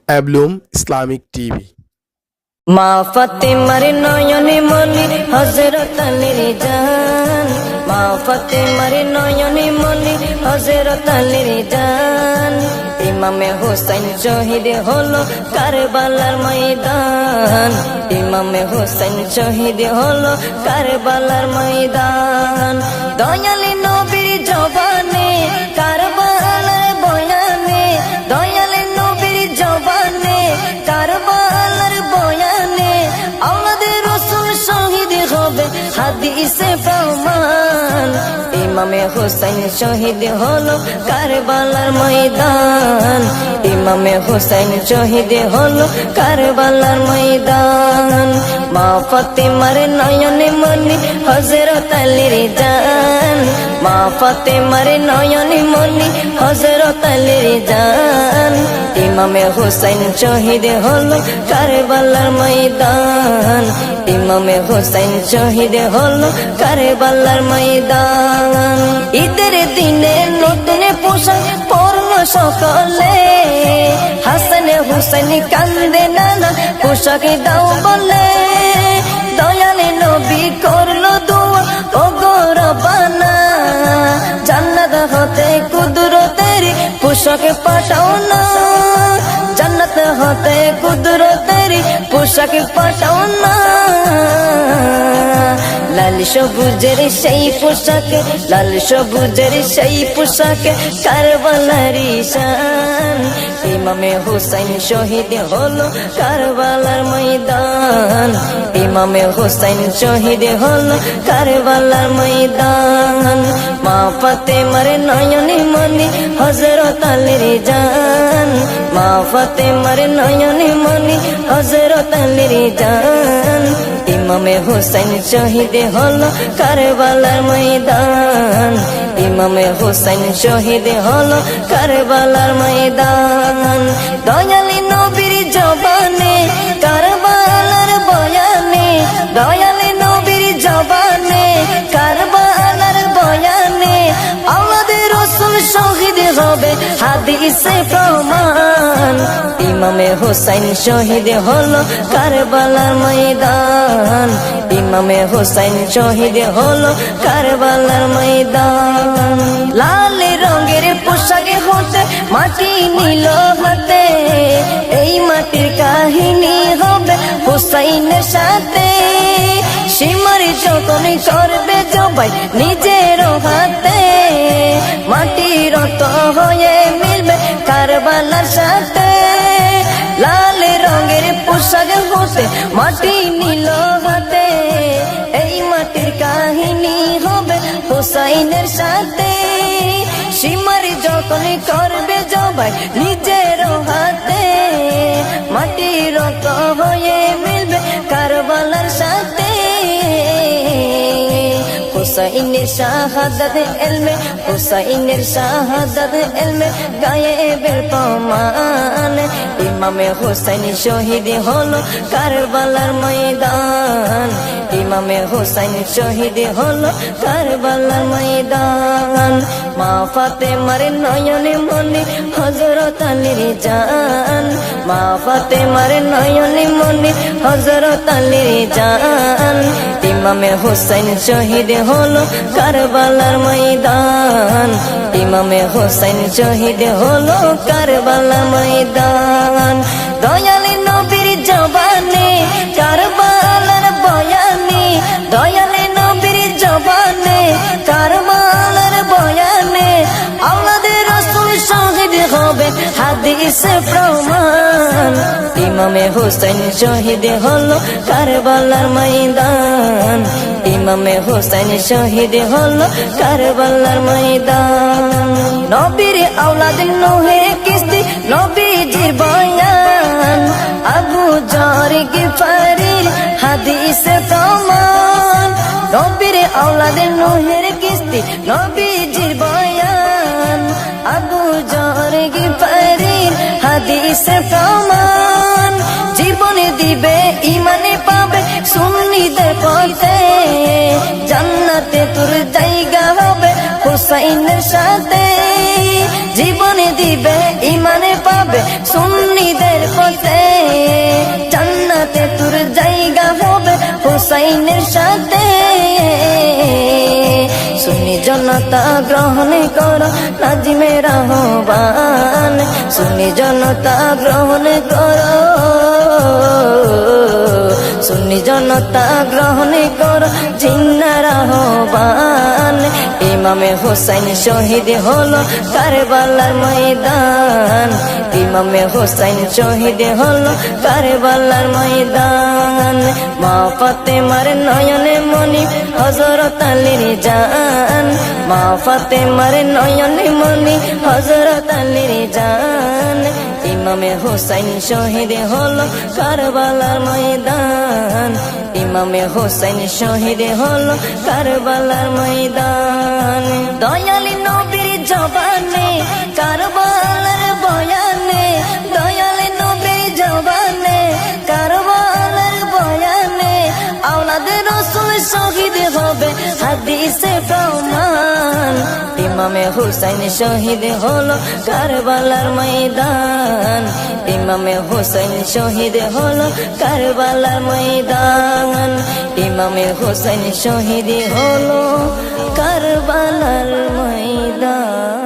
অ্যাবলুম Islamic TV. মা ফাতেমার নয়নে মনি হযরত আলীর জান, মা ফাতেমার নয়নে মনি হযরত আলীর জান। ইমামে হোসেন শহীদ হলো কারবালার ময়দান, ইমামে হোসেন শহীদ হলো কারবালার ময়দান। দয়ালি নবীর জবানে কারবালার বয়ানে, দয়ালি নবীর জবানে কারবালার বয়ানে আমাদের রাসূল শহীদ হবে হাদিসে প্রমাণ। ইমামে হোসেন শহীদ হলো কারবালার ময়দান, ইমামে হোসেন শহীদ হলো কারবালার ময়দান। মা ফাতেমার নয়নে মনি হযরত আলীর জান, মা ফাতেমার নয়নে মনি হযরত আলীর জান। ইমামে হোসেন শহীদ হলো কারবালার ময়দান, ইমামে হোসেন শহীদ হলো কারবালার ময়দান। ঈদের দিনে নতুন পোশাক পরলো সকলে, হাসান হুসেন কান্দে নানা পোশাক দাও বলে। দয়ালে নবী করলো দোয়া ও গো রব্বানা, জান্নাত হতে কুদরতের পোশাক পাঠাও না, জান্নাত হতে কুদরতের পোশাক পাঠাও না। লাল সবুজের সেই পোশাকে, লাল সবুজের সেই পোশাকে কারবালার শান। ইমামে হোসেন শহীদ হলো কারবালার ময়দান, ইমামে হোসেন শহীদ হলো কারবালার ময়দান। মা ফাতেমার নয়নে মনি হযরত আলীর জান, মা ফাতেমার নয়নে মনি হযরত আলীর জান। ইমামে হোসেন শহীদ হলো কারবালার ময়দান, ইমামে হোসেন শহীদ হলো কারবালার ময়দান। দয়ালি নবীর জবানে কারবালার বয়ানে, দয়ালি নবীর জবানে কারবালার বয়ানে আমাদের রাসূল শহীদ হবে হাদিসে প্রমাণ। ইমামে হোসেন শহীদ হলো কারবালার ময়দান, ইমামে হোসেন শহীদ হলো কারবালার ময়দান। লাল রঙের পোশাকে হতে মাটি নিল হাতে, এই মাটির কাহিনী হবে হোসেনের সাথে। সীমার যতন করবে জবাই নিজের হাতে, মাটির রত হয়ে মিলবে কারবালার সাথে। লাল রঙের পোশাক হতে মাটি নিল হাতে, এই মাটির কাহিনী হবে হোসেনের সাথে। সীমার যতন করবে জবাই নিজের হাতে, মাটির রত হয়ে মিলবে কারবালার সাথে। হুসাইনের শাহাদাত ইলমে, হুসাইনের শাহাদাত ইলমে গায়েবের প্রমাণ। ইমামে হোসেন শহীদ হলো কারবালার ময়দান, ইমামে হোসেন শহীদ হলো কারবালার ময়দান। মা ফাতেমার নয়নে মনি হযরত আলীর জান, মা ফাতেমার নয়নে মনি হযরত আলীর জান। ইমামে হোসেন শহীদ হলো কারবালার ময়দান, ইমামে হোসেন শহীদ হলো কারবালার ময়দান। দয়ালি নবীর জবানে কারবালার বয়ানে, দয়ালি নবীর জবানে কারবালার বয়ানে আমাদের রাসূল শহীদ হবে হাদিসে প্রমাণ। ইমামে হোসেন শহীদ হলো কারবালার ময়দান, ইমামে হোসেন শহীদ হলো কারবালার ময়দান। নবীর আওলাদ নূহের কিস্তি নবীজির বয়ান, আবু যর গিফারির হাদিসে প্রমাণ। নবীর আওলাদ নূহের কিস্তি নবীজির বয়ান, আবু যর গিফারির হাদিসে প্রমাণ। জীবনে দিবে ইমানে পাবে সুন্নিদের পথে, জান্নাতে তোর জায়গা হবে হুসাইনের সাথে। জীবনে দিবে ইমানে পাবে সুন্নিদের হুসাইনের সাথে সুন্নি জনতা গ্রহণ করো নাজিমের আহ্বান সুন্নি জনতা গ্রহণ করো সুন্নি জনতা গ্রহণ করো জিন্নার আহ্বান ইমামে হুসাইন শহীদ হলো কারবালার ময়দান ইমামে হুসাইন শহীদ হলো কারবালার ময়দান মা ফাতেমার নয়নে মনি হযরত আলীর জান মা ফাতেমার নয়নে মনি হযরত আলীর জান ইমামে হুসাইন শহীদ হলো কারবালার ময়দান ইমামে হুসাইন শহীদ হলো কারবালার ময়দান দয়ালি নবীর জবানে কারবালার বয়ানে দয়ালি নবীর জবানে কারবালার বয়ানে আওলাদ রাসূল শহীদ হবে হাদিসে প্রমাণ ইমামে হুসাইন শহীদ হলো কারবালার ময়দান ইমামে হুসাইন শহীদ হলো কারবালার ময়দান ইমামে হুসাইন শহীদ হলো কারবালার ময়দান।